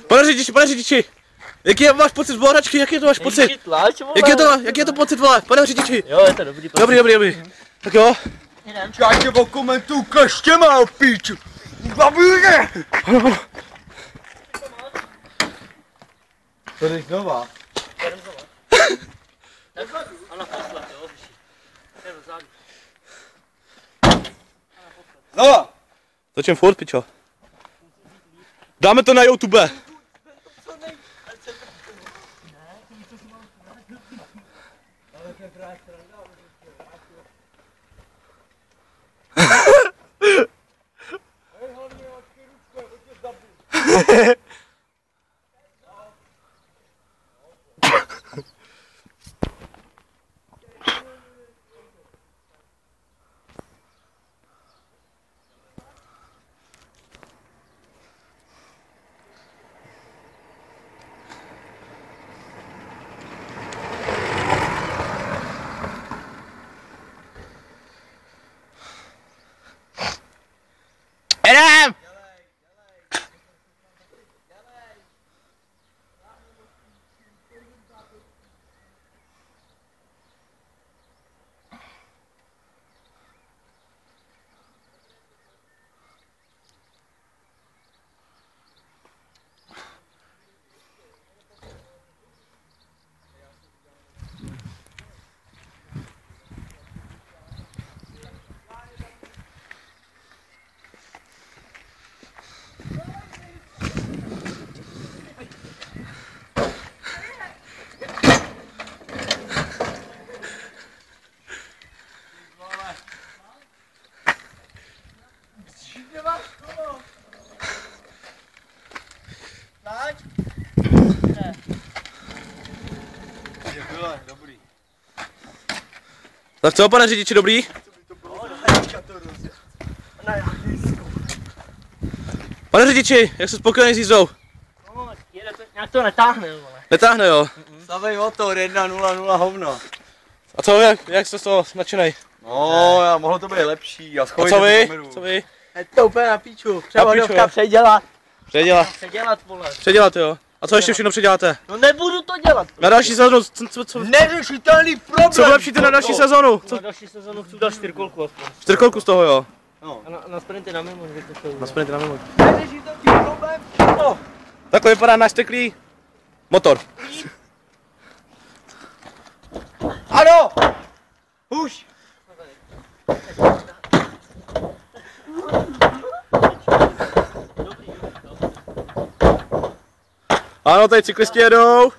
Pane řidiči, jaký máš pocit z bohračky, jaký to máš pocit? Jaký je to pocit, vole, pane řidiči? Jo, je to dobrý pocit. Dobrý. Tak jo. Já tě okomentuju kleštěma, píču. Babíře! To jdeš znova. A naposled, jo, vyšší. Znova! Začnem furt, pičo. Dáme to na YouTube. Jedem! Dobrý. Tak co, pane řidiči, dobrý? Pane řidiči, jak jsi spokojený s jízdou? No, nějak to netáhne, vole. Netáhne, jo? Stavej motor 1.0.0 hovno. A co, jak jste z toho nadšenej? No, mohlo to být lepší. A co vy? Co vy? Je to úplně na píču. Převodovka předělat. Předělat, vole. Předělat, jo. A co ještě všechno předěláte? No nebudu to dělat. Na další sezonu, co Neřešitelný problém. co vylepšíte na další sezonu? Na další sezonu chci dát 4kolku aspoň. 4kolku z toho, jo. No. A na sprinty na mimo, že to jsou. Na sprinty na mimo. Neřešitelný problém. No. Takhle vypadá náš teklý motor. Ano. Už. Ano, tady cyklisti jedou.